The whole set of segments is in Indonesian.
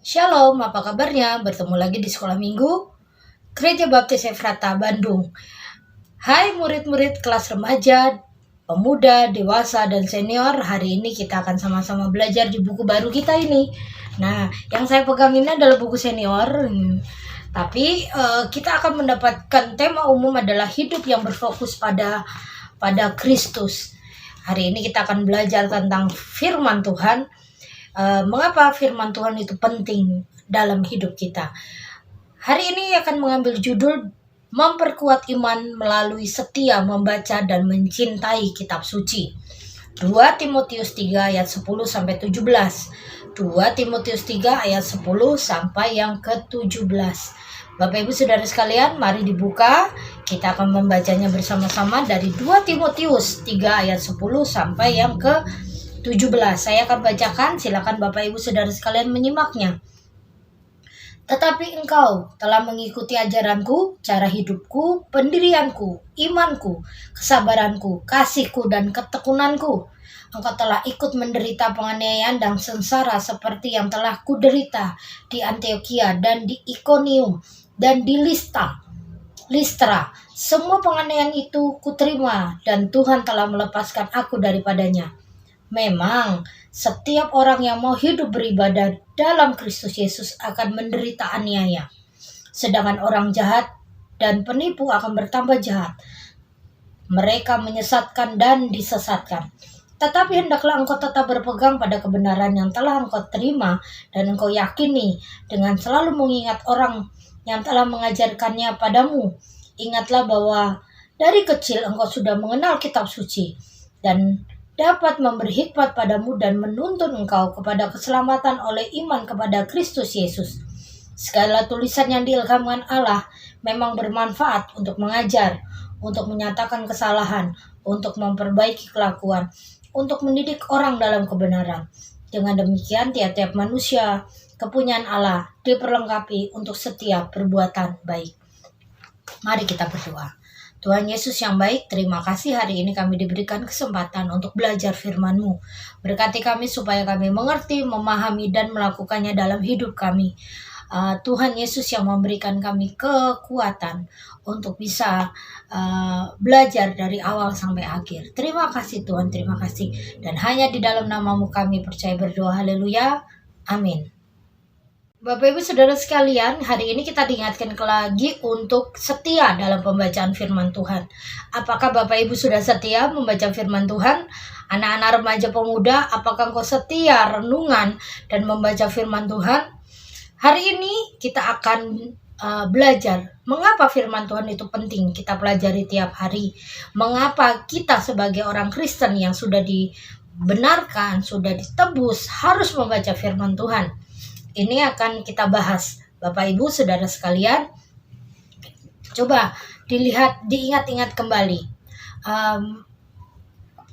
Shalom, apa kabarnya? Bertemu lagi di Sekolah Minggu Gereja Baptis Efrata, Bandung. Hai murid-murid kelas remaja, pemuda, dewasa, dan senior. Hari ini kita akan sama-sama belajar di buku baru kita ini. Nah, yang saya pegang ini adalah buku senior. Tapi kita akan mendapatkan tema umum adalah hidup yang berfokus pada Kristus. Hari ini kita akan belajar tentang firman Tuhan. Mengapa firman Tuhan itu penting dalam hidup kita. Hari ini akan mengambil judul memperkuat iman melalui setia membaca dan mencintai kitab suci. 2 Timotius 3 ayat 10 sampai 17. 2 Timotius 3 ayat 10 sampai yang ke-17. Bapak Ibu Saudara sekalian, mari dibuka. Kita akan membacanya bersama-sama dari 2 Timotius 3 ayat 10 sampai yang ke-17. Saya akan bacakan, silakan Bapak Ibu Saudara sekalian menyimaknya. Tetapi engkau telah mengikuti ajaranku, cara hidupku, pendirianku, imanku, kesabaranku, kasihku, dan ketekunanku. Engkau telah ikut menderita penganiayaan dan sengsara seperti yang telah kuderita di Antioquia dan di Ikonium dan di Listra. Semua penganiayaan itu kuterima dan Tuhan telah melepaskan aku daripadanya. Memang setiap orang yang mau hidup beribadah dalam Kristus Yesus akan menderita aniaya. Sedangkan orang jahat dan penipu akan bertambah jahat. Mereka menyesatkan dan disesatkan. Tetapi hendaklah engkau tetap berpegang pada kebenaran yang telah engkau terima dan engkau yakini dengan selalu mengingat orang yang telah mengajarkannya padamu. Ingatlah bahwa dari kecil engkau sudah mengenal kitab suci dan dapat memberi hikmat padamu dan menuntun engkau kepada keselamatan oleh iman kepada Kristus Yesus. Segala tulisan yang diilhamkan Allah memang bermanfaat untuk mengajar, untuk menyatakan kesalahan, untuk memperbaiki kelakuan, untuk mendidik orang dalam kebenaran. Dengan demikian tiap-tiap manusia, kepunyaan Allah, diperlengkapi untuk setiap perbuatan baik. Mari kita berdoa. Tuhan Yesus yang baik, terima kasih hari ini kami diberikan kesempatan untuk belajar firman-Mu. Berkati kami supaya kami mengerti, memahami, dan melakukannya dalam hidup kami. Tuhan Yesus yang memberikan kami kekuatan untuk bisa belajar dari awal sampai akhir. Terima kasih Tuhan, terima kasih. Dan hanya di dalam nama-Mu kami percaya berdoa, haleluya, amin. Bapak Ibu Saudara sekalian, hari ini kita diingatkan lagi untuk setia dalam pembacaan firman Tuhan. Apakah Bapak Ibu sudah setia membaca firman Tuhan? Anak-anak remaja pemuda, apakah engkau setia renungan dan membaca firman Tuhan? Hari ini kita akan belajar mengapa firman Tuhan itu penting kita pelajari tiap hari. Mengapa kita sebagai orang Kristen yang sudah dibenarkan, sudah ditebus harus membaca firman Tuhan. Ini akan kita bahas, Bapak Ibu Saudara sekalian. Coba diingat-ingat kembali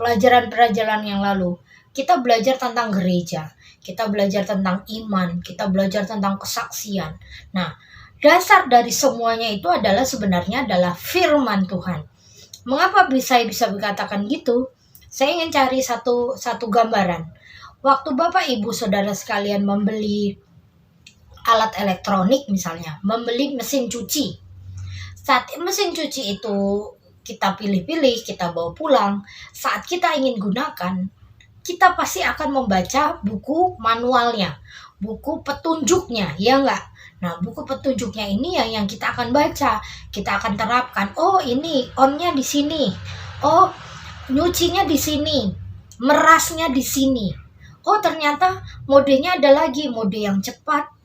pelajaran-pelajaran yang lalu. Kita belajar tentang gereja, kita belajar tentang iman, kita belajar tentang kesaksian. Nah, dasar dari semuanya itu sebenarnya adalah firman Tuhan. Mengapa saya bisa berkatakan gitu? Saya ingin cari satu gambaran. Waktu Bapak Ibu Saudara sekalian membeli alat elektronik, misalnya membeli mesin cuci. Saat mesin cuci itu kita pilih-pilih, kita bawa pulang, saat kita ingin gunakan, kita pasti akan membaca buku manualnya, buku petunjuknya, ya enggak? Nah, buku petunjuknya ini yang kita akan baca, kita akan terapkan. Oh, ini on-nya di sini. Oh, nyucinya di sini. Merasnya di sini. Oh, ternyata modenya ada lagi, mode yang cepat,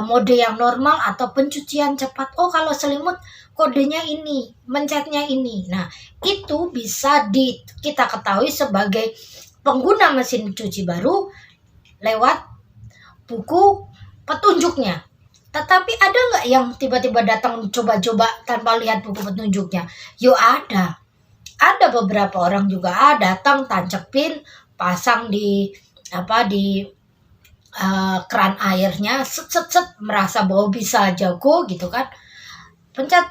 mode yang normal, atau pencucian cepat. Oh, kalau selimut kodenya ini, mencetnya ini. Nah, itu bisa kita ketahui sebagai pengguna mesin cuci baru lewat buku petunjuknya. Tetapi ada nggak yang tiba-tiba datang coba-coba tanpa lihat buku petunjuknya? Yo, ada. Ada beberapa orang juga datang, tancepin, pasang di keran airnya, set, merasa bahwa bisa jago gitu kan. Pencet,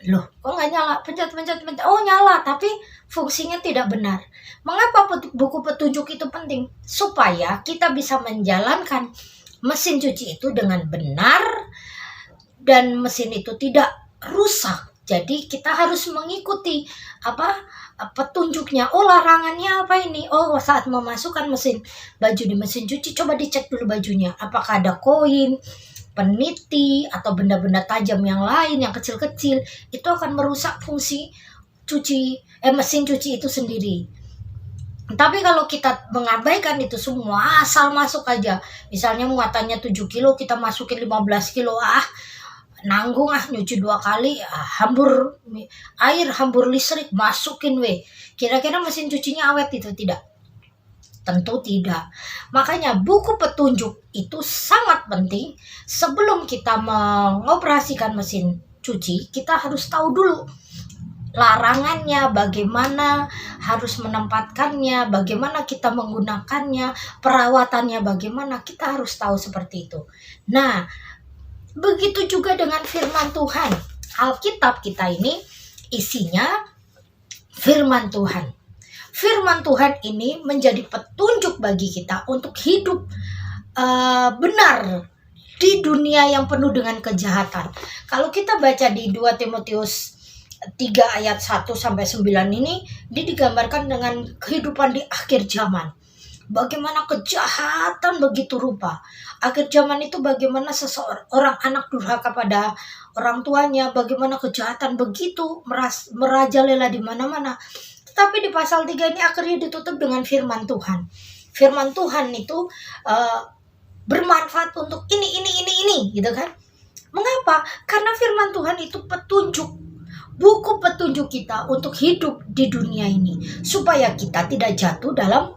loh kok nggak nyala, pencet, oh nyala, tapi fungsinya tidak benar. Mengapa buku petunjuk itu penting? Supaya kita bisa menjalankan mesin cuci itu dengan benar dan mesin itu tidak rusak. Jadi kita harus mengikuti petunjuknya. Oh, larangannya apa ini? Oh, saat memasukkan baju di mesin cuci, coba dicek dulu bajunya. Apakah ada koin, peniti, atau benda-benda tajam yang lain yang kecil-kecil. Itu akan merusak fungsi mesin cuci itu sendiri. Tapi kalau kita mengabaikan itu semua, asal masuk aja. Misalnya muatannya 7 kilo, kita masukin 15 kilo. Nanggung nyuci 2 kali, hambur air, hambur listrik, masukin Kira-kira mesin cucinya awet itu? Tidak. Tentu tidak. Makanya buku petunjuk itu sangat penting. Sebelum kita mengoperasikan mesin cuci, kita harus tahu dulu larangannya, bagaimana harus menempatkannya, bagaimana kita menggunakannya, perawatannya bagaimana, kita harus tahu seperti itu. Nah, begitu juga dengan firman Tuhan. Alkitab kita ini isinya firman Tuhan. Firman Tuhan ini menjadi petunjuk bagi kita untuk hidup benar di dunia yang penuh dengan kejahatan. Kalau kita baca di 2 Timotius 3 ayat 1-9 ini, dia digambarkan dengan kehidupan di akhir zaman. Bagaimana kejahatan begitu rupa. Akhir zaman itu bagaimana seseorang anak durhaka pada orang tuanya, bagaimana kejahatan begitu merajalela di mana-mana. Tetapi di pasal 3 ini akhirnya ditutup dengan firman Tuhan. Firman Tuhan itu bermanfaat untuk ini gitu kan. Mengapa? Karena firman Tuhan itu petunjuk, buku petunjuk kita untuk hidup di dunia ini, supaya kita tidak jatuh dalam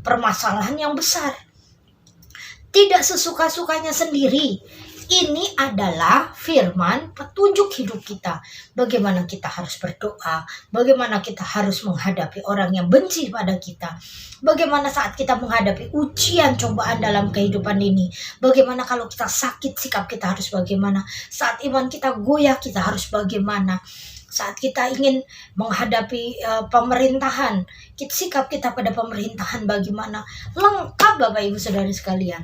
permasalahan yang besar. Tidak sesuka-sukanya sendiri. Ini adalah firman petunjuk hidup kita. Bagaimana kita harus berdoa, bagaimana kita harus menghadapi orang yang benci pada kita, bagaimana saat kita menghadapi ujian cobaan dalam kehidupan ini, bagaimana kalau kita sakit, sikap kita harus bagaimana, saat iman kita goyah, kita harus bagaimana, saat kita ingin menghadapi pemerintahan, sikap kita pada pemerintahan bagaimana. Lengkap Bapak Ibu Saudara sekalian.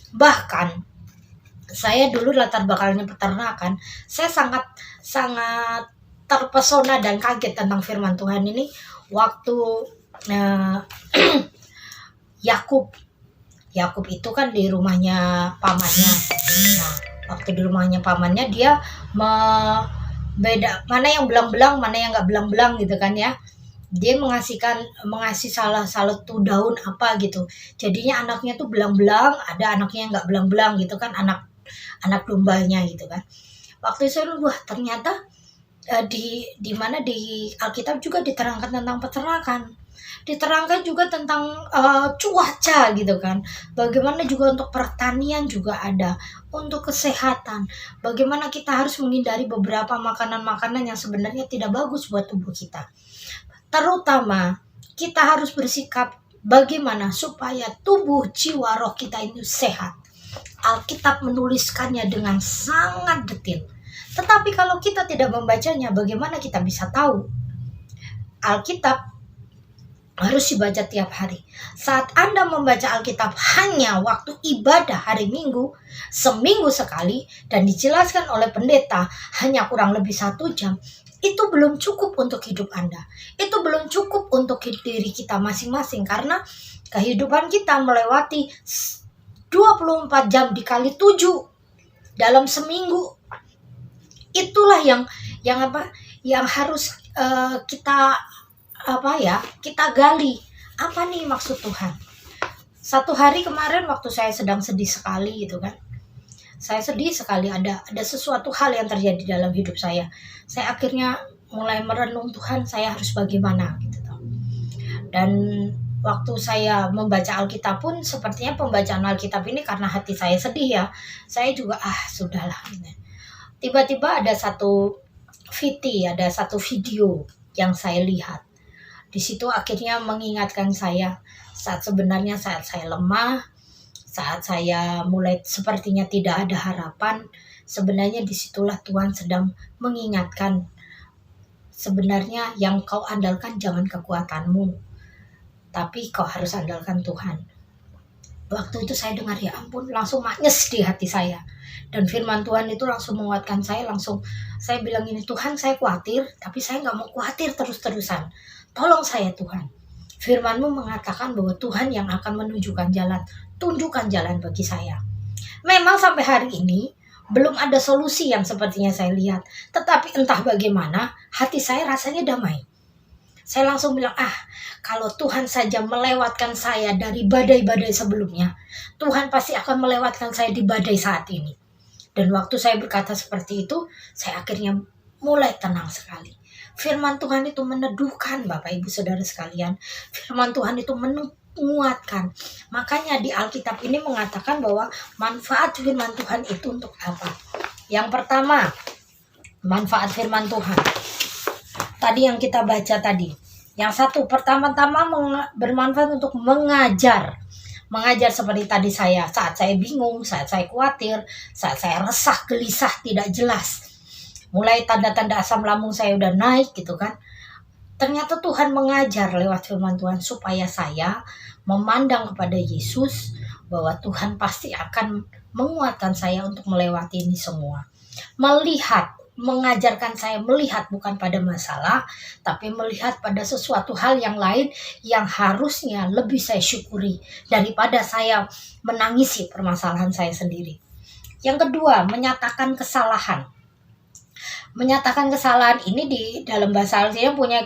Bahkan saya dulu latar belakangnya peternakan, saya sangat terpesona dan kaget tentang firman Tuhan ini waktu Yakub itu kan di rumahnya pamannya. Nah, waktu di rumahnya pamannya dia beda mana yang belang-belang, mana yang nggak belang-belang gitu kan ya. Dia mengasih salah satu daun apa gitu. Jadinya anaknya tuh belang-belang, ada anaknya yang nggak belang-belang gitu kan, anak dombanya gitu kan. Waktu saya wah ternyata di mana di Alkitab juga diterangkan tentang peternakan. Diterangkan juga tentang cuaca gitu kan. Bagaimana juga untuk pertanian juga ada, untuk kesehatan. Bagaimana kita harus menghindari beberapa makanan-makanan yang sebenarnya tidak bagus buat tubuh kita. Terutama kita harus bersikap bagaimana supaya tubuh, jiwa, roh kita ini sehat. Alkitab menuliskannya dengan sangat detail. Tetapi kalau kita tidak membacanya, bagaimana kita bisa tahu? Alkitab harus dibaca tiap hari. Saat Anda membaca Alkitab hanya waktu ibadah hari Minggu, seminggu sekali, dan dijelaskan oleh pendeta hanya kurang lebih 1 jam, itu belum cukup untuk hidup Anda. Itu belum cukup untuk diri kita masing-masing, karena kehidupan kita melewati 24 jam dikali 7 dalam seminggu. Itulah yang harus kita gali. Apa nih maksud Tuhan? Satu hari kemarin waktu saya sedang sedih sekali gitu kan. Saya sedih sekali, ada sesuatu hal yang terjadi dalam hidup saya. Saya akhirnya mulai merenung, Tuhan, saya harus bagaimana gitu. Dan waktu saya membaca Alkitab pun sepertinya pembacaan Alkitab ini karena hati saya sedih ya. Saya juga sudahlah. Tiba-tiba ada satu video yang saya lihat. Di situ akhirnya mengingatkan saya saat saya lemah, saat saya mulai sepertinya tidak ada harapan. Sebenarnya disitulah Tuhan sedang mengingatkan, sebenarnya yang kau andalkan jangan kekuatanmu, tapi kau harus andalkan Tuhan. Waktu itu saya dengar, ya ampun, langsung manyes di hati saya. Dan firman Tuhan itu langsung menguatkan saya, langsung saya bilang ini, Tuhan saya khawatir, tapi saya nggak mau khawatir terus-terusan. Tolong saya Tuhan. Firman-Mu mengatakan bahwa Tuhan yang akan menunjukkan jalan, tunjukkan jalan bagi saya. Memang sampai hari ini, belum ada solusi yang sepertinya saya lihat. Tetapi entah bagaimana, hati saya rasanya damai. Saya langsung bilang, kalau Tuhan saja melewatkan saya dari badai-badai sebelumnya, Tuhan pasti akan melewatkan saya di badai saat ini. Dan waktu saya berkata seperti itu, saya akhirnya mulai tenang sekali. Firman Tuhan itu meneduhkan, Bapak Ibu Saudara sekalian. Firman Tuhan itu menguatkan. Makanya di Alkitab ini mengatakan bahwa manfaat firman Tuhan itu untuk apa? Yang pertama, manfaat firman Tuhan. Tadi yang kita baca tadi. Yang satu, pertama-tama bermanfaat untuk mengajar. Mengajar seperti tadi saat saya bingung, saat saya khawatir, saat saya resah, gelisah, tidak jelas. Mulai tanda-tanda asam lambung saya udah naik gitu kan. Ternyata Tuhan mengajar lewat firman Tuhan supaya saya memandang kepada Yesus bahwa Tuhan pasti akan menguatkan saya untuk melewati ini semua. Mengajarkan saya melihat bukan pada masalah, tapi melihat pada sesuatu hal yang lain yang harusnya lebih saya syukuri daripada saya menangisi permasalahan saya sendiri. Yang kedua, menyatakan kesalahan. Menyatakan kesalahan ini di dalam bahasa Alkitab punya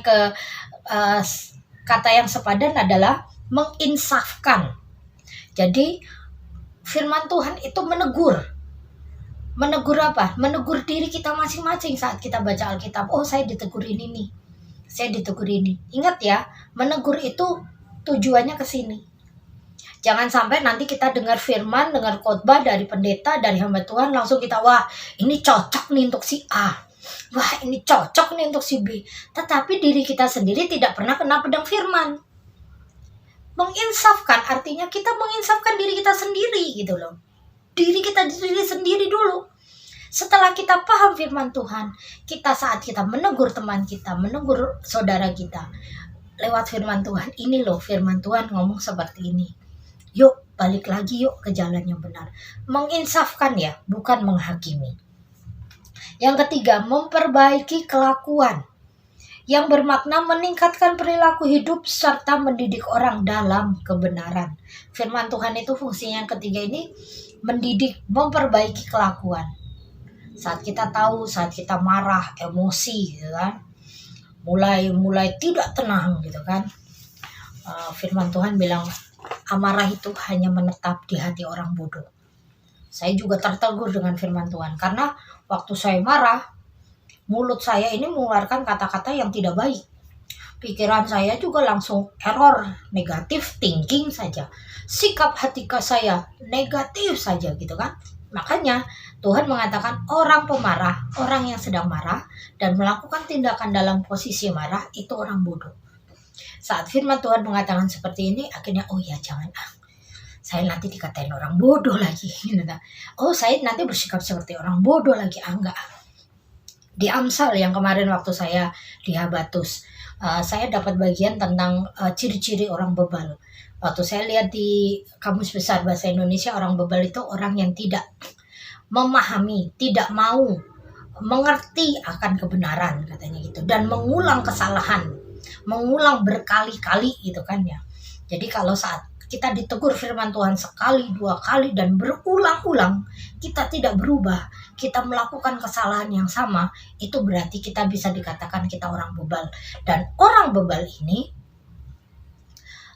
kata yang sepadan adalah menginsafkan. Jadi firman Tuhan itu menegur. Menegur apa? Menegur diri kita masing-masing saat kita baca Alkitab. Oh, saya ditegur ini nih. Saya ditegur ini. Ingat ya, menegur itu tujuannya ke sini. Jangan sampai nanti kita dengar firman, dengar khotbah dari pendeta, dari hamba Tuhan, langsung kita, wah ini cocok nih untuk si A. Wah ini cocok nih untuk si B. Tetapi diri kita sendiri tidak pernah kena pedang firman. Menginsafkan artinya kita menginsafkan diri kita sendiri gitu loh. Diri kita sendiri dulu. Setelah kita paham firman Tuhan, saat kita menegur teman kita, menegur saudara kita, lewat firman Tuhan, ini loh firman Tuhan ngomong seperti ini. Yuk balik lagi yuk ke jalan yang benar. Menginsafkan ya, bukan menghakimi. Yang ketiga, memperbaiki kelakuan. Yang bermakna meningkatkan perilaku hidup serta mendidik orang dalam kebenaran. Firman Tuhan itu fungsinya yang ketiga ini mendidik, memperbaiki kelakuan. Saat kita tahu, saat kita marah, emosi gitu kan, mulai tidak tenang gitu kan, firman Tuhan bilang amarah itu hanya menetap di hati orang bodoh. Saya juga tertegur dengan firman Tuhan karena waktu saya marah, mulut saya ini mengeluarkan kata-kata yang tidak baik. Pikiran saya juga langsung error, negatif thinking saja. Sikap hati saya negatif saja gitu kan. Makanya Tuhan mengatakan orang pemarah, orang yang sedang marah dan melakukan tindakan dalam posisi marah itu orang bodoh. Saat firman Tuhan mengatakan seperti ini, akhirnya oh ya jangan saya nanti dikatain orang bodoh lagi. Oh saya nanti bersikap seperti orang bodoh lagi. Enggak. Di Amsal yang kemarin waktu saya di Habatus, saya dapat bagian tentang ciri-ciri orang bebal. Waktu saya lihat di Kamus Besar Bahasa Indonesia, orang bebal itu orang yang tidak memahami, tidak mau mengerti akan kebenaran katanya gitu, dan mengulang kesalahan, mengulang berkali-kali gitu kan ya. Jadi kalau saat kita ditegur firman Tuhan sekali, dua kali dan berulang-ulang, kita tidak berubah, kita melakukan kesalahan yang sama, itu berarti kita bisa dikatakan kita orang bebal. Dan orang bebal ini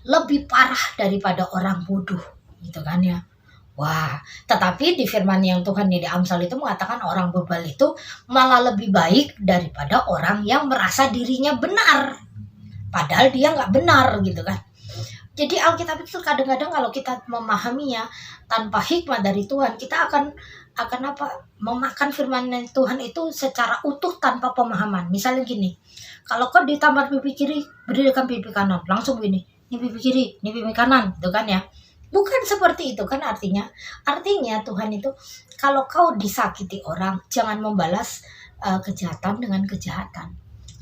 lebih parah daripada orang bodoh, gitu kan ya. Wah, tetapi di firman yang Tuhan di Amsal itu mengatakan orang bebal itu malah lebih baik daripada orang yang merasa dirinya benar, padahal dia nggak benar gitu kan. Jadi Alkitab itu kadang-kadang kalau kita memahaminya tanpa hikmat dari Tuhan, kita akan memakan firman Tuhan itu secara utuh tanpa pemahaman. Misalnya gini, kalau kau ditampar pipi kiri, berikan pipi kanan, langsung gini, ini pipi kiri, ini pipi kanan, gitu kan ya. Bukan seperti itu kan artinya. Artinya Tuhan itu kalau kau disakiti orang, jangan membalas kejahatan dengan kejahatan.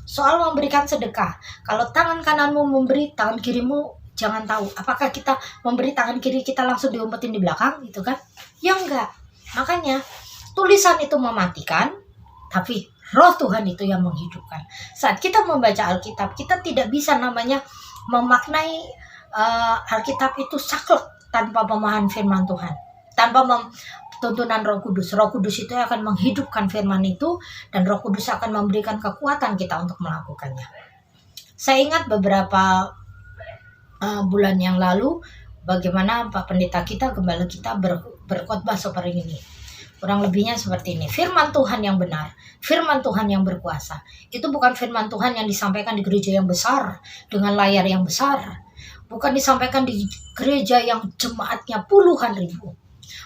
Soal memberikan sedekah, kalau tangan kananmu memberi, tangan kirimu jangan tahu. Apakah kita memberi tangan kiri kita langsung diumpetin di belakang gitu kan? Ya enggak. Makanya tulisan itu mematikan, tapi Roh Tuhan itu yang menghidupkan. Saat kita membaca Alkitab, kita tidak bisa namanya memaknai Alkitab itu saklek tanpa pemahaman firman Tuhan, tanpa tuntunan Roh Kudus. Roh Kudus itu akan menghidupkan firman itu, dan Roh Kudus akan memberikan kekuatan kita untuk melakukannya. Saya ingat beberapa bulan yang lalu bagaimana Pak Pendeta kita, gembala kita berkhotbah seperti ini. Kurang lebihnya seperti ini. Firman Tuhan yang benar, firman Tuhan yang berkuasa. Itu bukan firman Tuhan yang disampaikan di gereja yang besar dengan layar yang besar. Bukan disampaikan di gereja yang jemaatnya puluhan ribu.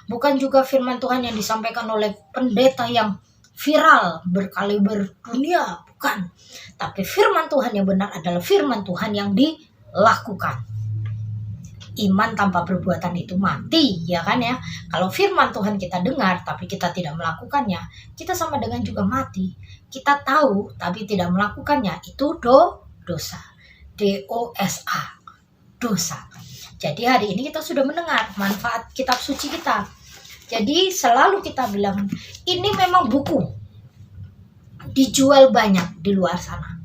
Bukan juga firman Tuhan yang disampaikan oleh pendeta yang viral berkaliber dunia. Bukan. Tapi firman Tuhan yang benar adalah firman Tuhan yang dilakukan. Iman tanpa perbuatan itu mati, ya kan ya. Kalau firman Tuhan kita dengar tapi kita tidak melakukannya, kita sama dengan juga mati. Kita tahu tapi tidak melakukannya, itu dosa. D-O-S-A. Dosa. Jadi hari ini kita sudah mendengar manfaat kitab suci kita. Jadi selalu kita bilang, ini memang buku dijual banyak di luar sana.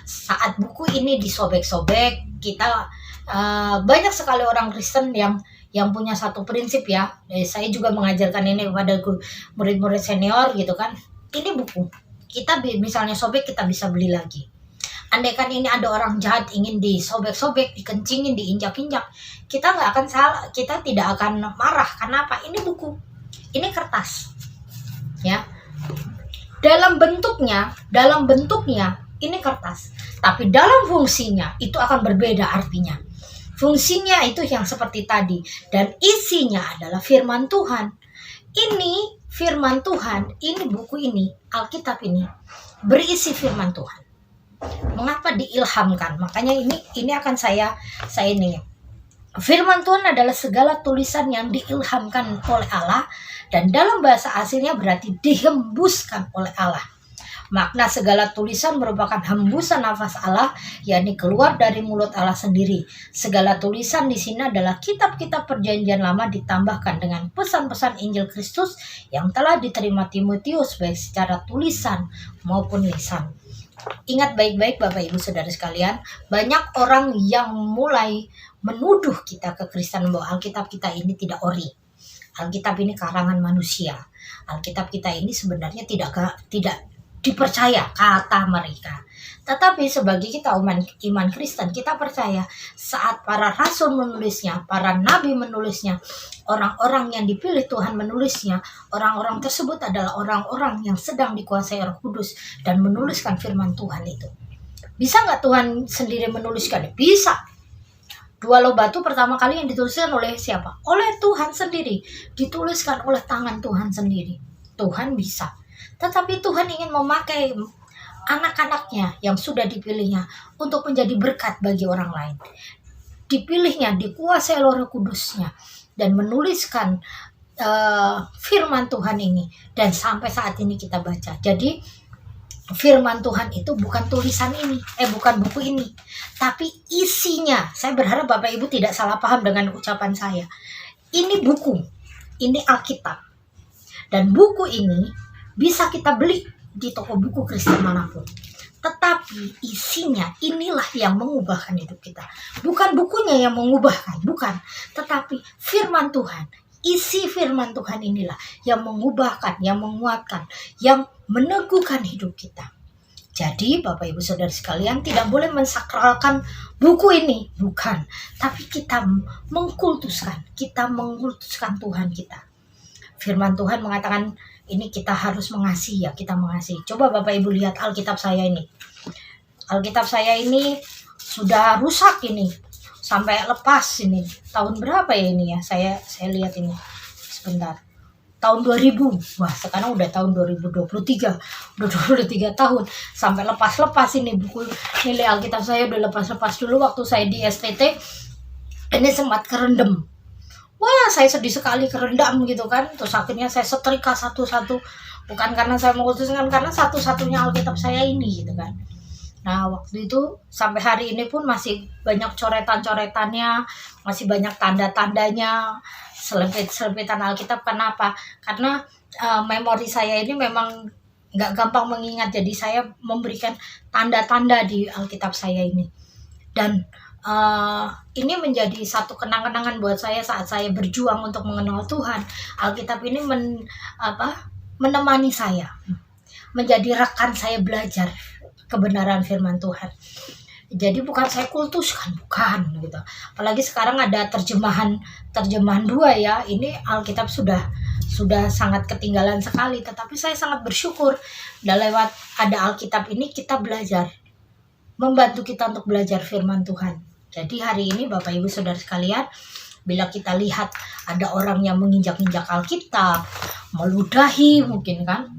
Saat buku ini disobek-sobek, kita banyak sekali orang Kristen yang punya satu prinsip ya. Saya juga mengajarkan ini kepada murid-murid senior gitu kan. Ini buku, kita misalnya sobek, kita bisa beli lagi. Andaikan ini ada orang jahat ingin disobek-sobek, dikencingin, diinjak-injak, kita nggak akan salah, kita tidak akan marah. Karena apa? Ini buku, ini kertas, ya. Dalam bentuknya ini kertas, tapi dalam fungsinya itu akan berbeda artinya. Fungsinya itu yang seperti tadi, dan isinya adalah firman Tuhan. Ini firman Tuhan, ini buku ini, Alkitab ini berisi firman Tuhan. Mengapa diilhamkan? Makanya ini akan saya ini. Firman Tuhan adalah segala tulisan yang diilhamkan oleh Allah, dan dalam bahasa aslinya berarti dihembuskan oleh Allah. Makna segala tulisan merupakan hembusan nafas Allah, yakni keluar dari mulut Allah sendiri. Segala tulisan di sini adalah kitab-kitab perjanjian lama ditambahkan dengan pesan-pesan Injil Kristus yang telah diterima Timotius baik secara tulisan maupun lisan. Ingat baik-baik Bapak Ibu Saudara sekalian, banyak orang yang mulai menuduh kita kekristenan bahwa Alkitab kita ini tidak ori. Alkitab ini karangan manusia. Alkitab kita ini sebenarnya tidak dipercaya kata mereka. Tetapi sebagai kita iman Kristen, kita percaya saat para rasul menulisnya, para nabi menulisnya, orang-orang yang dipilih Tuhan menulisnya, orang-orang tersebut adalah orang-orang yang sedang dikuasai Roh Kudus dan menuliskan firman Tuhan itu. Bisa nggak Tuhan sendiri menuliskan? Bisa. Dua loh batu pertama kali yang dituliskan oleh siapa? Oleh Tuhan sendiri. Dituliskan oleh tangan Tuhan sendiri. Tuhan bisa. Tetapi Tuhan ingin memakai anak-anaknya yang sudah dipilihnya untuk menjadi berkat bagi orang lain. Dipilihnya, dikuasai oleh Roh Kudusnya, dan menuliskan firman Tuhan ini. Dan sampai saat ini kita baca. Jadi firman Tuhan itu bukan tulisan ini, bukan buku ini, tapi isinya. Saya berharap Bapak Ibu tidak salah paham dengan ucapan saya. Ini buku, ini Alkitab. Dan buku ini bisa kita beli di toko buku Kristen manapun. Tetapi isinya inilah yang mengubahkan hidup kita. Bukan bukunya yang mengubahkan, bukan. Tetapi firman Tuhan, isi firman Tuhan inilah yang mengubahkan, yang menguatkan, yang meneguhkan hidup kita. Jadi Bapak Ibu Saudara sekalian, tidak boleh mensakralkan buku ini, bukan. Tapi kita mengkultuskan Tuhan kita. Firman Tuhan mengatakan ini kita harus mengasihi, ya, kita mengasihi. Coba Bapak Ibu lihat Alkitab saya ini. Alkitab saya ini sudah rusak ini. Sampai lepas ini. Tahun berapa ya ini ya? Saya lihat ini. Sebentar. Tahun 2000. Wah, sekarang udah tahun 2023. Udah 23 tahun. Sampai lepas-lepas ini buku nilai Alkitab saya udah lepas-lepas dulu waktu saya di STT. Ini sempat kerendam. Wah, saya sedih sekali, kerendam gitu kan. Terus akhirnya saya setrika satu-satu. Bukan karena saya mengkhususkan, karena satu-satunya Alkitab saya ini gitu kan. Nah, waktu itu sampai hari ini pun masih banyak coretan-coretannya, masih banyak tanda-tandanya, selempit-selempitan Alkitab. Kenapa? Karena memori saya ini memang nggak gampang mengingat, jadi saya memberikan tanda-tanda di Alkitab saya ini. Dan ini menjadi satu kenang-kenangan buat saya saat saya berjuang untuk mengenal Tuhan. Alkitab ini menemani saya, menjadi rekan saya belajar kebenaran firman Tuhan. Jadi bukan saya kultuskan, bukan gitu. Apalagi sekarang ada terjemahan 2 ya. Ini Alkitab sudah sangat ketinggalan sekali, tetapi saya sangat bersyukur lewat ada Alkitab ini kita belajar, membantu kita untuk belajar firman Tuhan. Jadi hari ini Bapak Ibu Saudara sekalian, bila kita lihat ada orang yang menginjak-injak Alkitab, meludahi mungkin kan,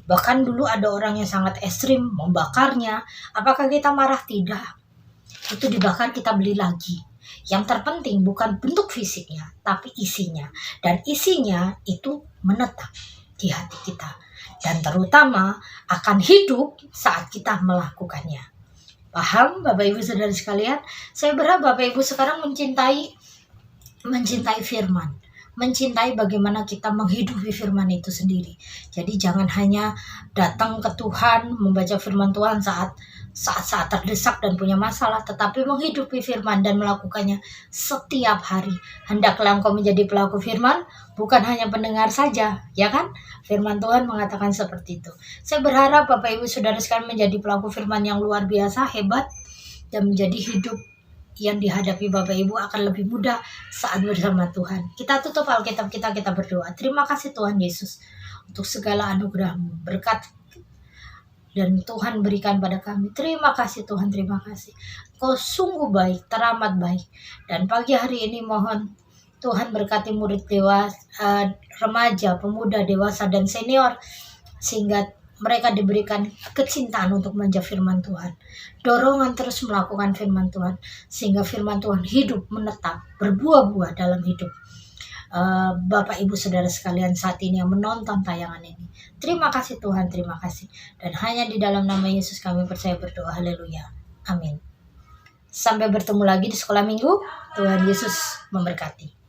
bahkan dulu ada orang yang sangat ekstrim membakarnya, apakah kita marah? Tidak. Itu dibakar, kita beli lagi. Yang terpenting bukan bentuk fisiknya, tapi isinya. Dan isinya itu menetap di hati kita. Dan terutama akan hidup saat kita melakukannya. Paham Bapak Ibu Saudara sekalian? Saya berharap Bapak Ibu sekarang mencintai firman. Mencintai bagaimana kita menghidupi firman itu sendiri. Jadi jangan hanya datang ke Tuhan, membaca firman Tuhan saat terdesak dan punya masalah, tetapi menghidupi firman dan melakukannya setiap hari. Hendaklah engkau menjadi pelaku firman, bukan hanya pendengar saja, ya kan? Firman Tuhan mengatakan seperti itu. Saya berharap Bapak Ibu Saudara sekalian menjadi pelaku firman yang luar biasa, hebat, dan menjadi hidup yang dihadapi Bapak Ibu akan lebih mudah saat bersama Tuhan. Kita tutup Alkitab kita berdoa. Terima kasih Tuhan Yesus untuk segala anugerah-Mu, berkat dan Tuhan berikan pada kami. Terima kasih Tuhan, terima kasih. Kau sungguh baik, teramat baik. Dan pagi hari ini mohon Tuhan berkati murid remaja, pemuda, dewasa, dan senior, sehingga mereka diberikan kecintaan untuk menjaga firman Tuhan. Dorongan terus melakukan firman Tuhan, sehingga firman Tuhan hidup, menetap, berbuah-buah dalam hidup Bapak Ibu Saudara sekalian saat ini yang menonton tayangan ini. Terima kasih Tuhan, terima kasih. Dan hanya di dalam nama Yesus kami percaya berdoa, haleluya, amin. Sampai bertemu lagi di sekolah minggu. Tuhan Yesus memberkati.